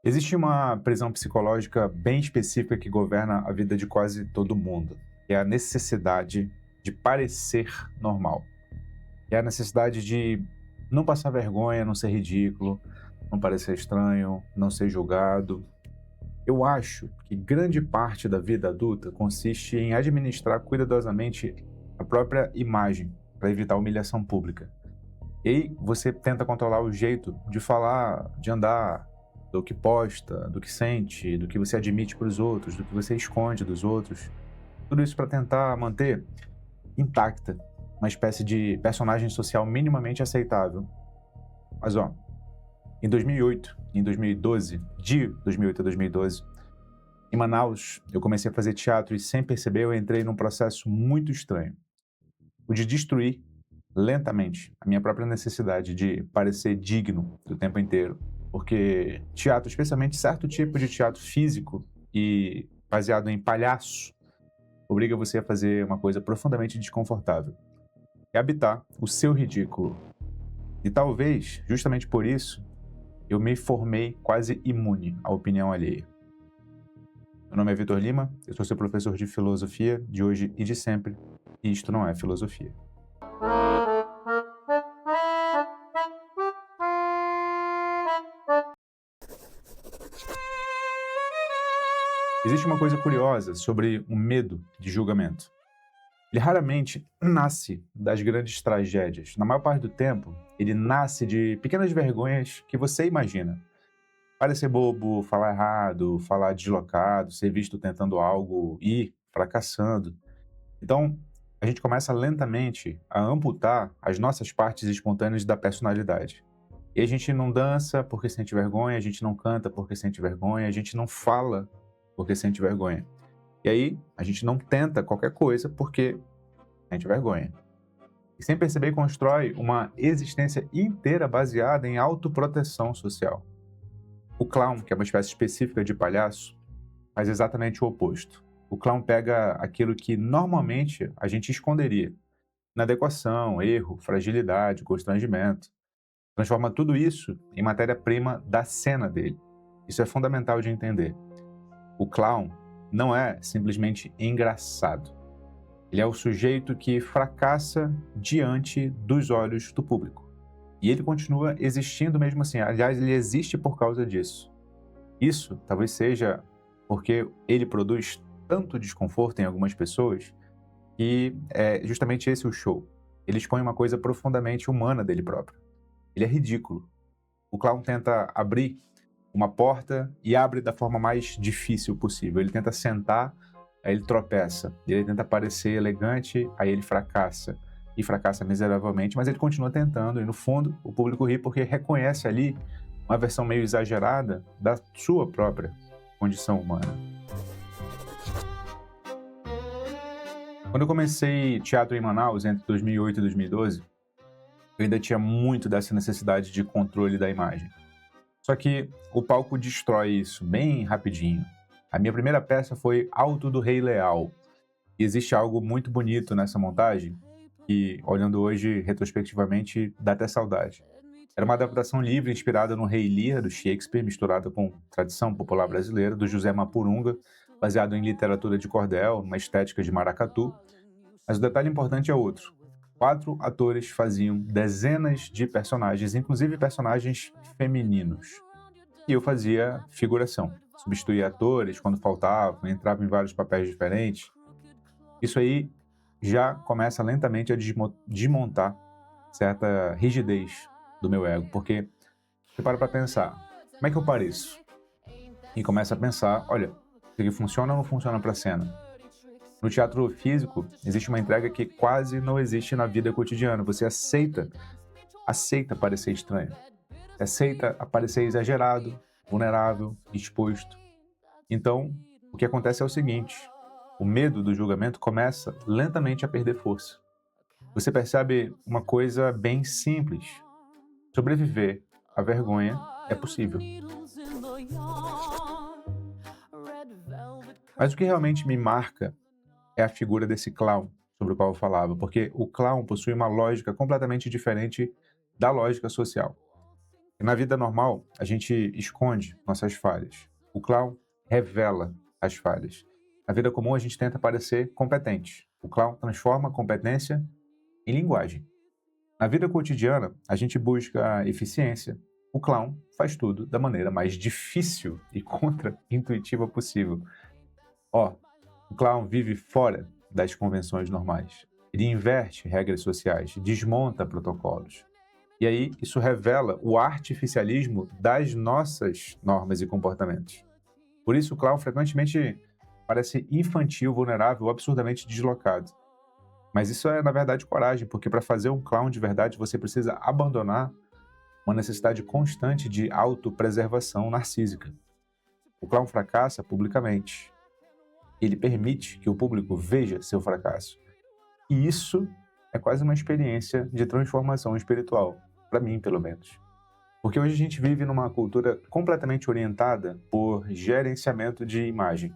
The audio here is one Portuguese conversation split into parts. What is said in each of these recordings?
Existe uma prisão psicológica bem específica que governa a vida de quase todo mundo, que é a necessidade de parecer normal. É a necessidade de não passar vergonha, não ser ridículo, não parecer estranho, não ser julgado. Eu acho que grande parte da vida adulta consiste em administrar cuidadosamente a própria imagem para evitar humilhação pública. E aí você tenta controlar o jeito de falar, de andar, do que posta, do que sente, do que você admite para os outros, do que você esconde dos outros. Tudo isso para tentar manter intacta uma espécie de personagem social minimamente aceitável. Mas ó, em 2008, em 2012, de 2008 a 2012, em Manaus, eu comecei a fazer teatro e sem perceber eu entrei num processo muito estranho. O de destruir lentamente a minha própria necessidade de parecer digno o tempo inteiro. Porque teatro, especialmente certo tipo de teatro físico e baseado em palhaço, obriga você a fazer uma coisa profundamente desconfortável. É habitar o seu ridículo. E talvez, justamente por isso, eu me formei quase imune à opinião alheia. Meu nome é Vitor Lima, eu sou seu professor de filosofia de hoje e de sempre, e isto não é filosofia. Existe uma coisa curiosa sobre o medo de julgamento. Ele raramente nasce das grandes tragédias. Na maior parte do tempo, ele nasce de pequenas vergonhas que você imagina. Parecer bobo, falar errado, falar deslocado, ser visto tentando algo e fracassando. Então, a gente começa lentamente a amputar as nossas partes espontâneas da personalidade. E a gente não dança porque sente vergonha, a gente não canta porque sente vergonha, a gente não fala porque sente vergonha. E aí, a gente não tenta qualquer coisa porque sente vergonha. E sem perceber, constrói uma existência inteira baseada em autoproteção social. O clown, que é uma espécie específica de palhaço, faz exatamente o oposto. O clown pega aquilo que normalmente a gente esconderia. Inadequação, erro, fragilidade, constrangimento. Transforma tudo isso em matéria-prima da cena dele. Isso é fundamental de entender. O clown não é simplesmente engraçado. Ele é o sujeito que fracassa diante dos olhos do público. E ele continua existindo mesmo assim. Aliás, ele existe por causa disso. Isso talvez seja porque ele produz tanto desconforto em algumas pessoas que é justamente esse o show. Ele expõe uma coisa profundamente humana dele próprio. Ele é ridículo. O clown tenta abrir uma porta e abre da forma mais difícil possível. Ele tenta sentar, aí ele tropeça. Ele tenta parecer elegante, aí ele fracassa. E fracassa miseravelmente, mas ele continua tentando. E no fundo, o público ri porque reconhece ali uma versão meio exagerada da sua própria condição humana. Quando eu comecei teatro em Manaus, entre 2008 e 2012, eu ainda tinha muito dessa necessidade de controle da imagem. Só que o palco destrói isso bem rapidinho. A minha primeira peça foi Alto do Rei Leal. E existe algo muito bonito nessa montagem que, olhando hoje retrospectivamente, dá até saudade. Era uma adaptação livre inspirada no Rei Lear, do Shakespeare, misturada com tradição popular brasileira, do José Mapurunga, baseado em literatura de cordel, uma estética de maracatu. Mas o detalhe importante é outro. 4 atores faziam dezenas de personagens, inclusive personagens femininos. E eu fazia figuração. Substituía atores quando faltavam, entrava em vários papéis diferentes. Isso aí já começa lentamente a desmontar certa rigidez do meu ego, porque você para pensar, como é que eu pareço? E começa a pensar, olha, isso aqui funciona ou não funciona para a cena? No teatro físico, existe uma entrega que quase não existe na vida cotidiana. Você aceita parecer estranho. Aceita parecer exagerado, vulnerável, exposto. Então, o que acontece é o seguinte, o medo do julgamento começa lentamente a perder força. Você percebe uma coisa bem simples. Sobreviver à vergonha é possível. Mas o que realmente me marca é a figura desse clown sobre o qual eu falava, porque o clown possui uma lógica completamente diferente da lógica social. E na vida normal, a gente esconde nossas falhas. O clown revela as falhas. Na vida comum, a gente tenta parecer competente. O clown transforma a competência em linguagem. Na vida cotidiana, a gente busca eficiência. O clown faz tudo da maneira mais difícil e contra-intuitiva possível. Ó, o clown vive fora das convenções normais. Ele inverte regras sociais, desmonta protocolos. E aí, isso revela o artificialismo das nossas normas e comportamentos. Por isso, o clown frequentemente parece infantil, vulnerável, absurdamente deslocado. Mas isso é, na verdade, coragem, porque para fazer um clown de verdade, você precisa abandonar uma necessidade constante de autopreservação narcísica. O clown fracassa publicamente. Ele permite que o público veja seu fracasso. E isso é quase uma experiência de transformação espiritual, para mim, pelo menos. Porque hoje a gente vive numa cultura completamente orientada por gerenciamento de imagem.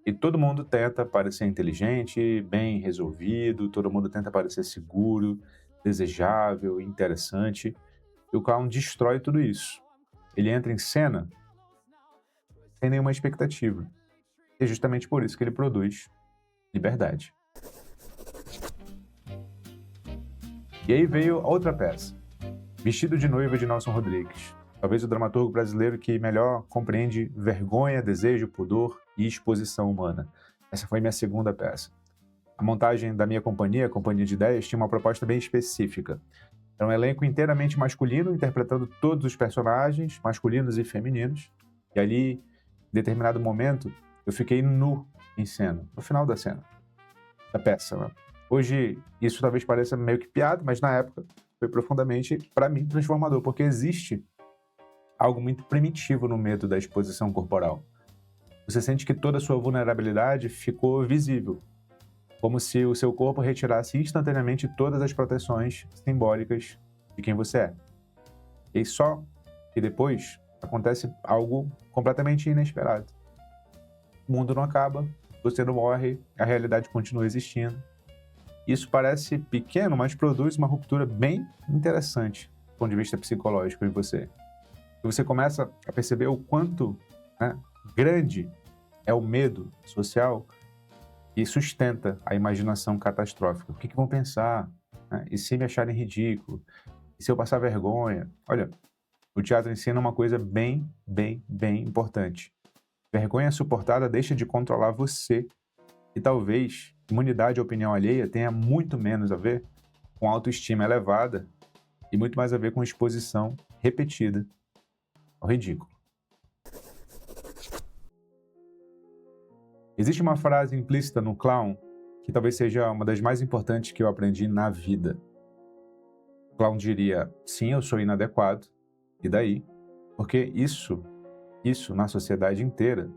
E todo mundo tenta parecer inteligente, bem resolvido, todo mundo tenta parecer seguro, desejável, interessante. E o clown destrói tudo isso. Ele entra em cena sem nenhuma expectativa. E é justamente por isso que ele produz liberdade. E aí veio outra peça, Vestido de Noiva, de Nelson Rodrigues. Talvez o dramaturgo brasileiro que melhor compreende vergonha, desejo, pudor e exposição humana. Essa foi minha segunda peça. A montagem da minha companhia, a Companhia de Ideias, tinha uma proposta bem específica. Era um elenco inteiramente masculino, interpretando todos os personagens, masculinos e femininos. E ali, em determinado momento, eu fiquei nu em cena, no final da cena, da peça, né? Hoje, isso talvez pareça meio que piada, mas na época foi profundamente, para mim, transformador, porque existe algo muito primitivo no medo da exposição corporal. Você sente que toda a sua vulnerabilidade ficou visível, como se o seu corpo retirasse instantaneamente todas as proteções simbólicas de quem você é. E só que depois acontece algo completamente inesperado. O mundo não acaba, você não morre, a realidade continua existindo. Isso parece pequeno, mas produz uma ruptura bem interessante do ponto de vista psicológico em você. E você começa a perceber o quanto, né, grande é o medo social e sustenta a imaginação catastrófica. O que vão pensar? Né? E se me acharem ridículo? E se eu passar vergonha? Olha, o teatro ensina uma coisa bem importante. Vergonha suportada deixa de controlar você e talvez imunidade à opinião alheia tenha muito menos a ver com autoestima elevada e muito mais a ver com exposição repetida ao ridículo. Existe uma frase implícita no clown que talvez seja uma das mais importantes que eu aprendi na vida. O clown diria, sim, eu sou inadequado, e daí? Porque isso na sociedade inteira,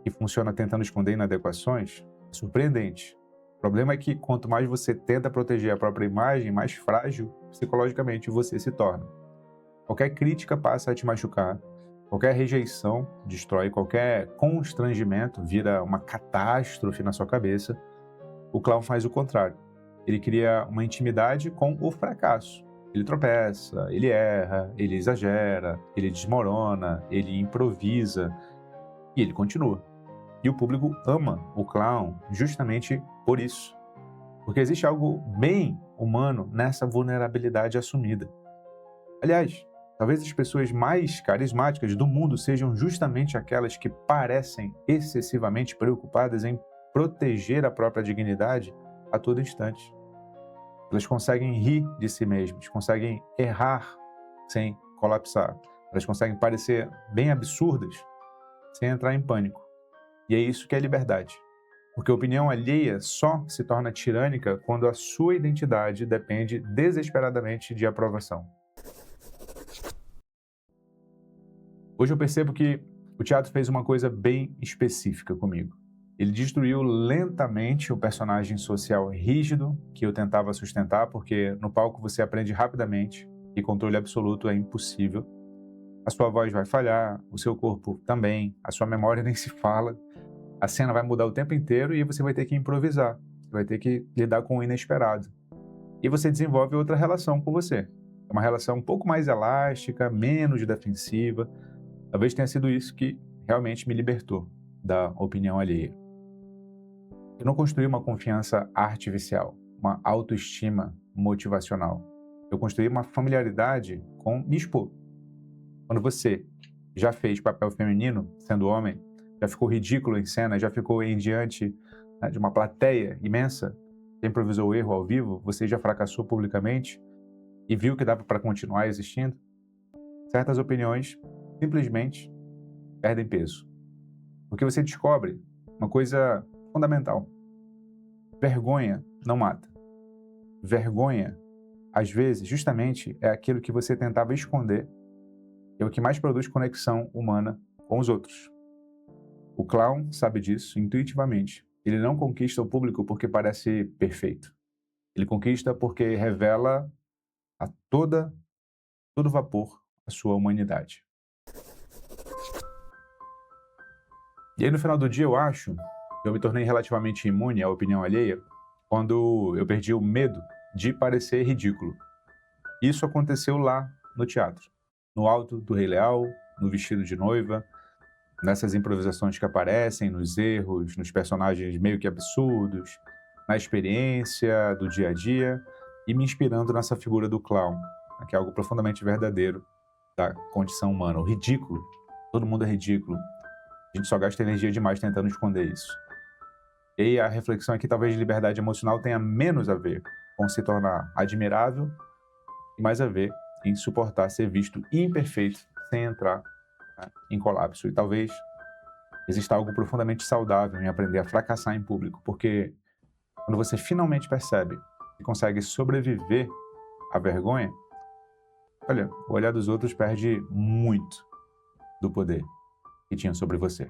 que funciona tentando esconder inadequações, é surpreendente. O problema é que quanto mais você tenta proteger a própria imagem, mais frágil psicologicamente você se torna. Qualquer crítica passa a te machucar, qualquer rejeição destrói, qualquer constrangimento vira uma catástrofe na sua cabeça. O clown faz o contrário. Ele cria uma intimidade com o fracasso. Ele tropeça, ele erra, ele exagera, ele desmorona, ele improvisa e ele continua. E o público ama o clown justamente por isso. Porque existe algo bem humano nessa vulnerabilidade assumida. Aliás, talvez as pessoas mais carismáticas do mundo sejam justamente aquelas que parecem excessivamente preocupadas em proteger a própria dignidade a todo instante. Elas conseguem rir de si mesmas, conseguem errar sem colapsar. Elas conseguem parecer bem absurdas sem entrar em pânico. E é isso que é liberdade. Porque a opinião alheia só se torna tirânica quando a sua identidade depende desesperadamente de aprovação. Hoje eu percebo que o teatro fez uma coisa bem específica comigo. Ele destruiu lentamente o personagem social rígido que eu tentava sustentar, porque no palco você aprende rapidamente que controle absoluto é impossível. A sua voz vai falhar, o seu corpo também, a sua memória nem se fala. A cena vai mudar o tempo inteiro e você vai ter que improvisar, você vai ter que lidar com o inesperado. E você desenvolve outra relação com você. É uma relação um pouco mais elástica, menos defensiva. Talvez tenha sido isso que realmente me libertou da opinião alheia. Eu não construí uma confiança artificial, uma autoestima motivacional. Eu construí uma familiaridade com me expor. Quando você já fez papel feminino, sendo homem, já ficou ridículo em cena, já ficou em diante, né, de uma plateia imensa, já improvisou o erro ao vivo, você já fracassou publicamente e viu que dava para continuar existindo, certas opiniões simplesmente perdem peso. Porque você descobre uma coisa fundamental. Vergonha não mata. Vergonha, às vezes, justamente é aquilo que você tentava esconder, e é o que mais produz conexão humana com os outros. O clown sabe disso intuitivamente. Ele não conquista o público porque parece perfeito. Ele conquista porque revela a todo vapor a sua humanidade. E aí, no final do dia, eu acho que eu me tornei relativamente imune à opinião alheia quando eu perdi o medo de parecer ridículo. Isso aconteceu lá no teatro, no alto do Rei Leal, no vestido de noiva, nessas improvisações que aparecem, nos erros, nos personagens meio que absurdos, na experiência do dia a dia e me inspirando nessa figura do clown, que é algo profundamente verdadeiro da condição humana. O ridículo, todo mundo é ridículo. A gente só gasta energia demais tentando esconder isso. E aí a reflexão aqui, talvez, de liberdade emocional tenha menos a ver com se tornar admirável e mais a ver em suportar ser visto imperfeito sem entrar, né, em colapso. E talvez exista algo profundamente saudável em aprender a fracassar em público, porque quando você finalmente percebe que consegue sobreviver à vergonha, olha, o olhar dos outros perde muito do poder que tinha sobre você.